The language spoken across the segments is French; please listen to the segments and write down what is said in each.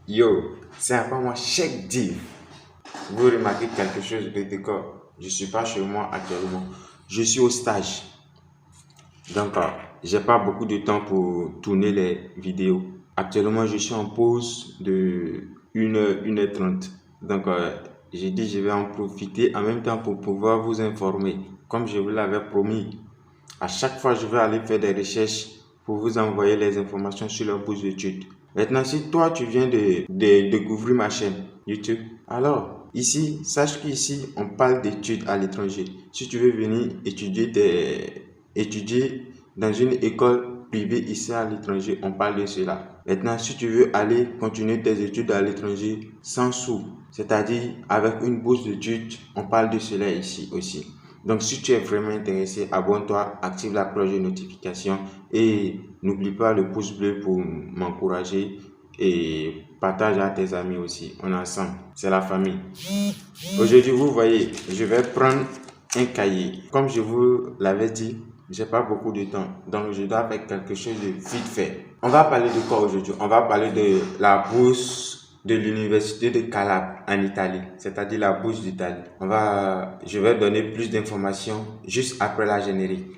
Yo, c'est un peu moi chaque div. Vous remarquez quelque chose de décor. Je suis pas chez moi actuellement. Je suis au stage. Donc, j'ai pas beaucoup de temps pour tourner les vidéos. Actuellement, je suis en pause de 1h, 1h30. Donc, j'ai dit je vais en profiter en même temps pour pouvoir vous informer. Comme je vous l'avais promis, à chaque fois, je vais aller faire des recherches pour vous envoyer les informations sur la bourse d'études. Maintenant, si toi, tu viens de découvrir ma chaîne YouTube, alors, ici, sache qu'ici, on parle d'études à l'étranger. Si tu veux venir étudier dans une école privée ici à l'étranger, on parle de cela. Maintenant, si tu veux aller continuer tes études à l'étranger sans sous, c'est-à-dire avec une bourse d'études, on parle de cela ici aussi. Donc, si tu es vraiment intéressé, abonne-toi, active la cloche de notification et n'oublie pas le pouce bleu pour m'encourager et partage à tes amis aussi. On est ensemble, c'est la famille. Aujourd'hui, vous voyez, je vais prendre un cahier. Comme je vous l'avais dit, j'ai pas beaucoup de temps, donc je dois faire quelque chose de vite fait. On va parler de quoi aujourd'hui? On va parler de la bourse de l'université de Calabre en Italie, c'est-à-dire la bourse d'Italie. Je vais donner plus d'informations juste après la générique.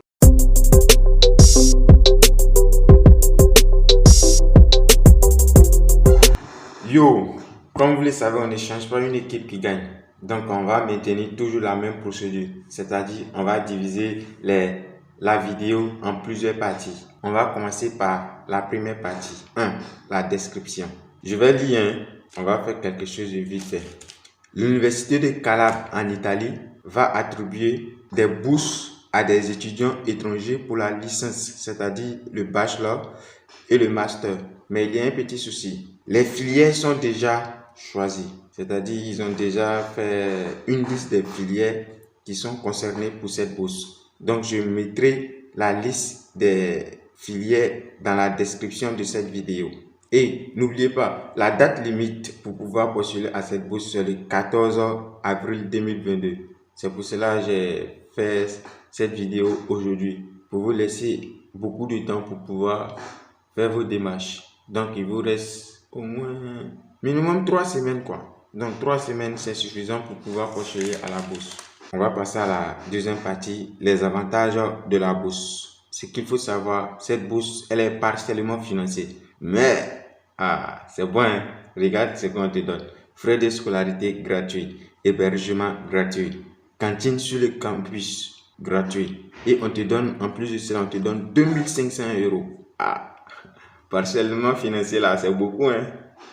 Yo, comme vous le savez, on n'échange pas une équipe qui gagne. Donc, on va maintenir toujours la même procédure. C'est-à-dire, on va diviser la vidéo en plusieurs parties. On va commencer par la première partie. 1. La description. Je vais lire, hein. On va faire quelque chose de vite fait. L'université de Calabre en Italie va attribuer des bourses à des étudiants étrangers pour la licence, c'est-à-dire le bachelor et le master. Mais il y a un petit souci. Les filières sont déjà choisies, c'est-à-dire ils ont déjà fait une liste des filières qui sont concernées pour cette bourse. Donc, je mettrai la liste des filières dans la description de cette vidéo. Et n'oubliez pas, la date limite pour pouvoir postuler à cette bourse, c'est le 14 avril 2022. C'est pour cela que j'ai fait cette vidéo aujourd'hui, pour vous laisser beaucoup de temps pour pouvoir faire vos démarches. Donc, il vous reste au moins minimum 3 semaines, quoi. Donc, 3 semaines, c'est suffisant pour pouvoir postuler à la bourse. On va passer à la deuxième partie, les avantages de la bourse. Ce qu'il faut savoir, cette bourse, elle est partiellement financée. Mais, c'est bon, hein? Regarde ce qu'on te donne. Frais de scolarité gratuits, hébergement gratuit, cantine sur le campus gratuit. Et on te donne, en plus de cela, on te donne 2500 euros. Partiellement financé là, c'est beaucoup, hein.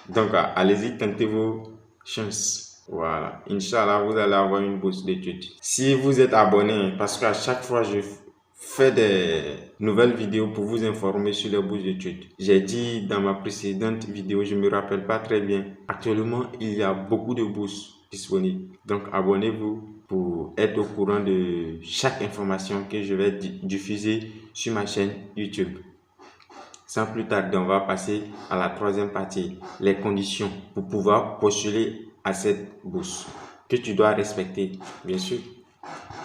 Donc, allez-y, tentez vos chances. Voilà. Inch'Allah, vous allez avoir une bourse d'études. Si vous êtes abonné, parce qu'à chaque fois, je fais des nouvelles vidéos pour vous informer sur les bourses d'études. J'ai dit dans ma précédente vidéo, je ne me rappelle pas très bien. Actuellement, il y a beaucoup de bourses disponibles. Donc, abonnez-vous pour être au courant de chaque information que je vais diffuser sur ma chaîne YouTube. Sans plus tarder, on va passer à la troisième partie, les conditions pour pouvoir postuler à cette bourse que tu dois respecter, bien sûr.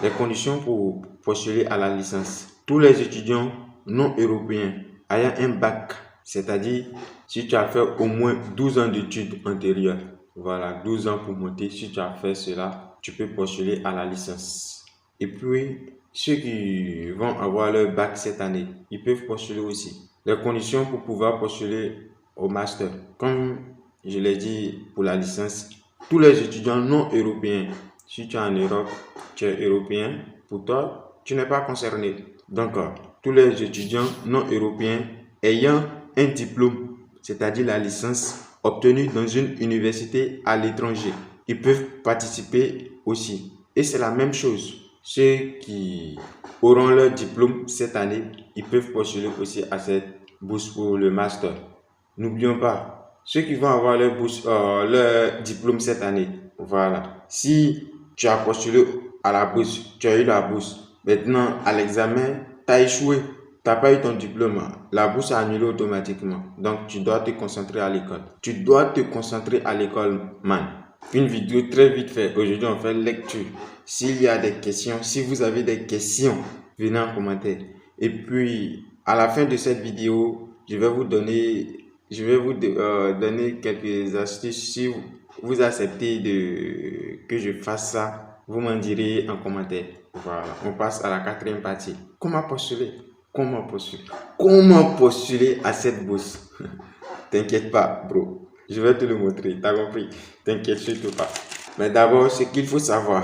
Les conditions pour postuler à la licence. Tous les étudiants non européens ayant un bac, c'est-à-dire si tu as fait au moins 12 ans d'études antérieures, voilà, 12 ans pour monter, si tu as fait cela, tu peux postuler à la licence. Et puis, ceux qui vont avoir leur bac cette année, ils peuvent postuler aussi. Les conditions pour pouvoir postuler au master. Comme je l'ai dit pour la licence, tous les étudiants non européens, si tu es en Europe, tu es européen, pour toi, tu n'es pas concerné. Donc, tous les étudiants non européens ayant un diplôme, c'est-à-dire la licence, obtenue dans une université à l'étranger, ils peuvent participer aussi. Et c'est la même chose. Ceux qui auront leur diplôme cette année, ils peuvent postuler aussi à cette bourse pour le master. N'oublions pas, ceux qui vont avoir leur bourse, leur diplôme cette année, voilà. Si tu as postulé à la bourse, tu as eu la bourse. Maintenant, à l'examen, tu as échoué. Tu n'as pas eu ton diplôme. La bourse a annulé automatiquement. Donc, tu dois te concentrer à l'école. Tu dois te concentrer à l'école, man. Une vidéo très vite fait. Aujourd'hui, on fait lecture. S'il y a des questions, si vous avez des questions, venez en commentaire. Et puis, à la fin de cette vidéo, je vais vous donner je vais vous donner quelques astuces. Si vous acceptez que je fasse ça, vous m'en direz en commentaire. Voilà, on passe à la quatrième partie. Comment postuler? Comment postuler? Comment postuler à cette bourse? T'inquiète pas, bro. Je vais te le montrer. T'as compris? T'inquiète surtout pas. Mais d'abord, ce qu'il faut savoir,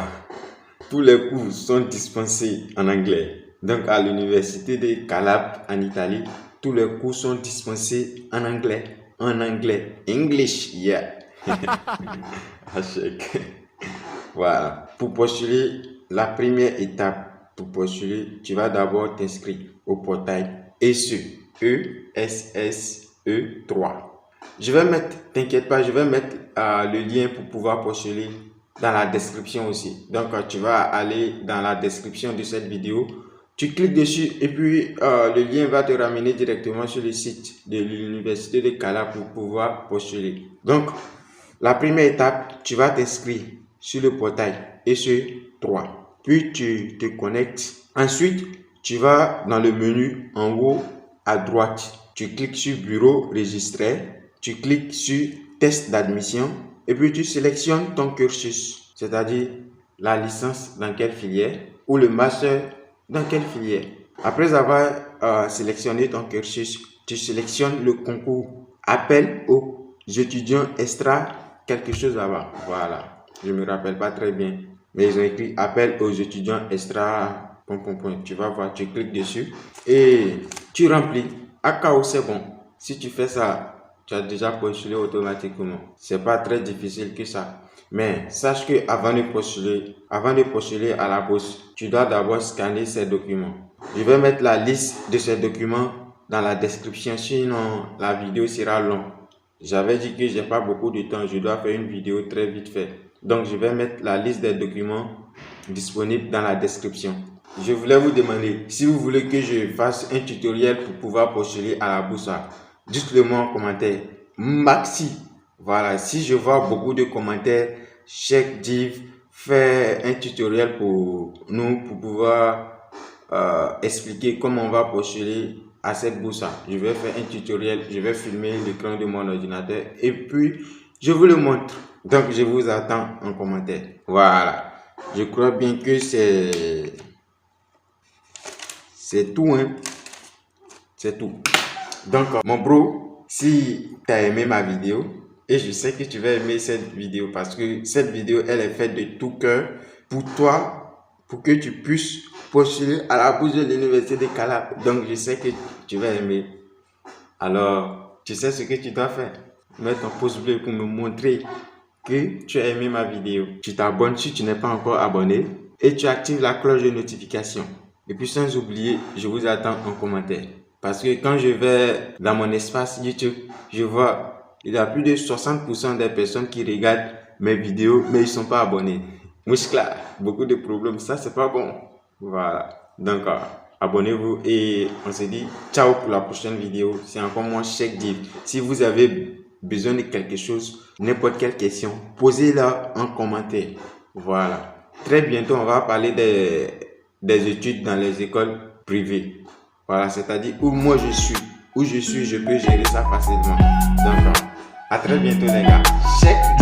tous les cours sont dispensés en anglais. Donc, à l'université de Calabre en Italie, tous les cours sont dispensés en anglais. En anglais. English, yeah. Voilà. Pour postuler, la première étape pour postuler, tu vas d'abord t'inscrire au portail ESSE. ESSE 3. Je vais mettre, t'inquiète pas, je vais mettre le lien pour pouvoir postuler dans la description aussi. Donc, tu vas aller dans la description de cette vidéo. Tu cliques dessus et puis le lien va te ramener directement sur le site de l'université de Calabre pour pouvoir postuler. Donc, la première étape, tu vas t'inscrire sur le portail ESSE 3. Puis, tu te connectes. Ensuite, tu vas dans le menu en haut à droite. Tu cliques sur bureau registré. Tu cliques sur test d'admission. Et puis, tu sélectionnes ton cursus, c'est-à-dire la licence dans quelle filière ou le master dans quelle filière. Après avoir sélectionné ton cursus, tu sélectionnes le concours appel aux étudiants extra quelque chose là-bas. Voilà, je ne me rappelle pas très bien, mais ils ont écrit appel aux étudiants extra. Tu vas voir, tu cliques dessus et tu remplis. À KO, c'est bon. Si tu fais ça, tu as déjà postulé automatiquement. C'est pas très difficile que ça. Mais sache que avant de postuler à la bourse, tu dois d'abord scanner ces documents. Je vais mettre la liste de ces documents dans la description, sinon la vidéo sera longue. J'avais dit que j'ai pas beaucoup de temps, je dois faire une vidéo très vite fait. Donc je vais mettre la liste des documents disponibles dans la description. Je voulais vous demander si vous voulez que je fasse un tutoriel pour pouvoir postuler à la bourse. Dites-le moi en commentaire. Maxi. Voilà, si je vois beaucoup de commentaires, Cheikh Div fait un tutoriel pour nous pour pouvoir expliquer comment on va postuler à cette bourse. Je vais faire un tutoriel, je vais filmer l'écran de mon ordinateur et puis je vous le montre. Donc je vous attends en commentaire. Voilà, je crois bien que c'est tout, hein. C'est tout. Donc, mon bro, si tu as aimé ma vidéo, et je sais que tu vas aimer cette vidéo parce que cette vidéo, elle est faite de tout cœur pour toi, pour que tu puisses postuler à la bourse de l'université de Calabre. Donc, je sais que tu vas aimer. Alors, tu sais ce que tu dois faire. Mettre un pouce bleu pour me montrer que tu as aimé ma vidéo. Tu t'abonnes si tu n'es pas encore abonné et tu actives la cloche de notification. Et puis, sans oublier, je vous attends en commentaire. Parce que quand je vais dans mon espace YouTube, je vois il y a plus de 60% des personnes qui regardent mes vidéos, mais ils ne sont pas abonnés. Mouchkla, beaucoup de problèmes, ça c'est pas bon. Voilà, donc abonnez-vous et on se dit ciao pour la prochaine vidéo. C'est encore moi, Cheikh Div. Si vous avez besoin de quelque chose, n'importe quelle question, posez-la en commentaire. Voilà, très bientôt on va parler des études dans les écoles privées. Voilà, c'est-à-dire où moi je suis, je peux gérer ça facilement. Donc, à très bientôt les gars. Check.